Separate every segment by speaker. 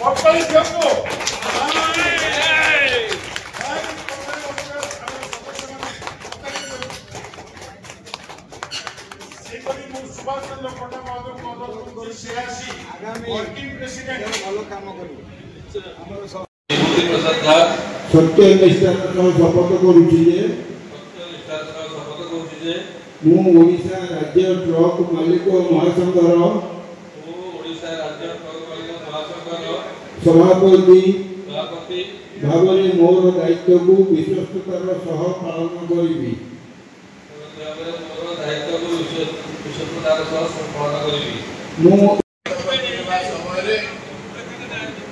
Speaker 1: सुभाष चंद्र पंडा सत्य निष्ठार शपथ करुच्ची ओडिशा राज्य ट्रक मालिक महासंघर सभापति भाव में मोर दायित्व को विश्वस्तार सह पालन करी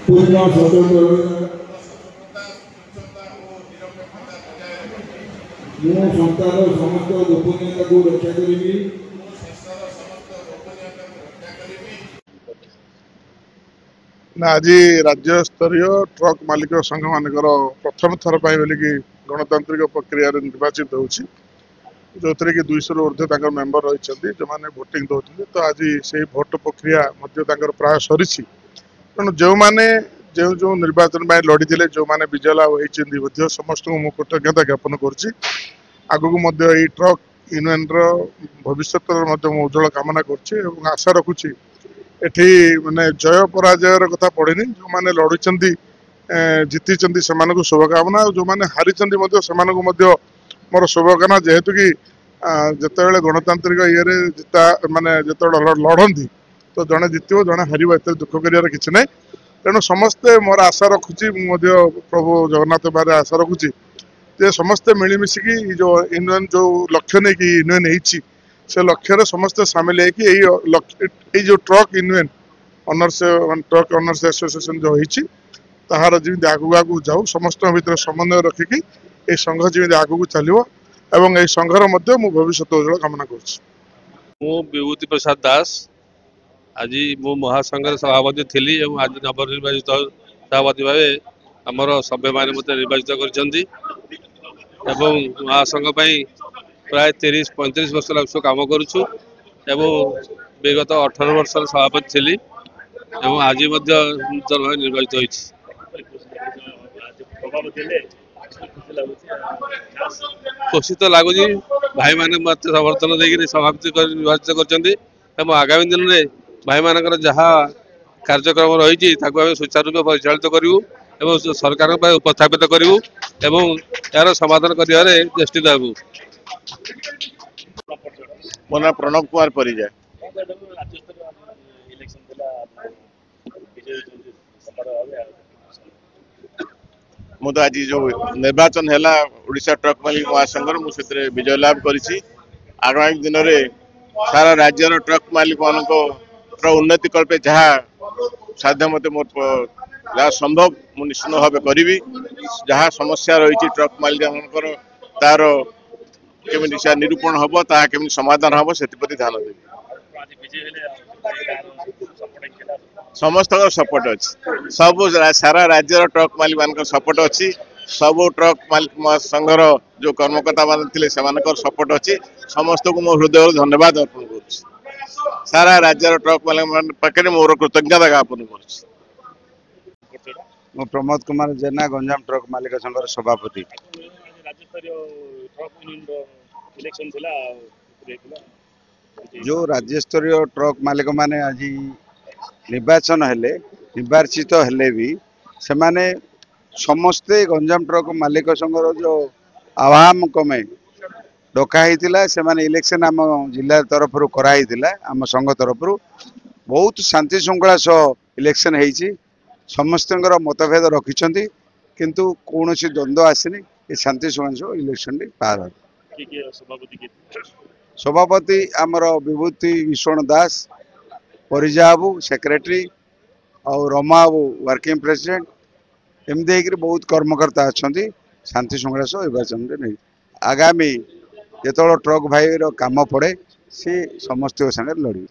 Speaker 1: पूर्ण स्वतंत्र संस्थार समस्त गोपनीयता को रक्षा करी
Speaker 2: आज राज्य स्तरीय ट्रक मालिक संघ मानकर प्रथम थर बोलिकी गणतांत्रिक प्रक्रिया निर्वाचित होती जो थे कि 200 ऊर्ध्व मेंबर रही जो मैंने भोटिंग दौरान तो आज से भोट प्रक्रिया प्राय सरी तेणु जो मैंने जो जो निर्वाचन लड़ी जो मैंने विजय लाभ होती समस्त को मुझे कृतज्ञता ज्ञापन करुँच आगक ट्रक यूनियन भविष्य उज्जवल कामना करशा रखुच्छी एठी माने जय पराजयर कथा पड़ेनि जो मैंने लड़ी जीति से शुभकामना जो मैंने हारी से मोर शुभकामना जेहेतु कि जिते गणतांत्रिक ये जिता माने जो लड़ती तो जड़े जितव जड़े हार एत दुख कर किसी ना तेणु समस्ते मोर आशा रखुच्छी प्रभु जगन्नाथ बारे आशा रखुच्छी जे समस्ते मिलमिशिकी जो यूनियन जो लक्ष्य नहीं कि यूनियन होती से लक्ष्य समस्ते सामिल है जो truck union honours truck owners association जो होती ताहार जमी आगू आगू जाऊ समस्त भर समन्वय रखिकी ये संघ जमी आगू चलो एवं ये संघर मु भविष्य उज्जवल कामना करुँच
Speaker 3: विभूति प्रसाद दास आज मु महासंघर सभापति थी आज नवनिर्वाचित सभापति भाव आमर सभ्य मैंने मत निर्वाचित कर महासंघ प्राय 30-35 वर्ष लक्ष्य काम करुचु विगत 18 वर्ष सभापति थी आज नूतन भाव निर्वाचित होती खुशी तो लगुच भाई मैंने मत समर्थन देकर सभापति निर्वाचित कर आगामी दिन में भाई मानकर जहाँ कार्यक्रम रही सुचारू रूप परिचालित करूँ सरकार उपस्थापित करूँ यार समाधान कर चेष्टित हेबू।
Speaker 4: मो ना प्रणव कुमार परिजा मुझे आज जो निर्वाचन है ओडिशा ट्रक मालिक महासंघ मुझे विजय लाभ करी आगामी दिन में सारा राज्यर ट्रक मालिक मान उन्नति कल्पे जहाँ साध्य मत मोर जहाँ संभव मुझे निश्चित भाव करी जहाँ समस्या रही ट्रक मालिक मानकर तार केमी निरूपण हम केमी समाधान हम से ध्यान देवी समस्त सपोर्ट अच्छी सब सारा राज्यर ट्रक मालिक मान सपोर्ट अच्छी सब ट्रक मालिक संघर जो कर्मकर्ता मान सपोर्ट अच्छी समस्त को मो हृदय धन्यवाद अर्पण कर सारा राज्यर ट्रक मालिक पाखे मोर कृतज्ञता ज्ञापन कर
Speaker 5: प्रमोद कुमार जेना गंजाम ट्रक मालिक संघर सभापति जो राज्य स्तरीय ट्रक मालिक माने आज निर्वाचन हेले निर्वाचित हेले भी सेमाने समस्ते गंजाम ट्रक मालिक संघर जो आवाम कमे डकाई से माने इलेक्शन आम जिला तरफ कराई आम संघ तरफ बहुत शांति श्रृंखला सह इलेक्शन होती समस्त मतभेद रखिंट किंतु कौन द्वंद्व आसनी ये शांति श्रृंखला इलेक्शन पार सभापति आमर विभूति विश्वण दास परिजा बाबू सेक्रेटरी और रमा बाबू वर्किंग प्रेसिडेंट एमती बहुत कर्मकर्ता अच्छा शांति श्रृंखला सह निर्वाचन नहीं आगामी जो ट्रक भाई काम पड़े सी समस्त संगे लड़ी।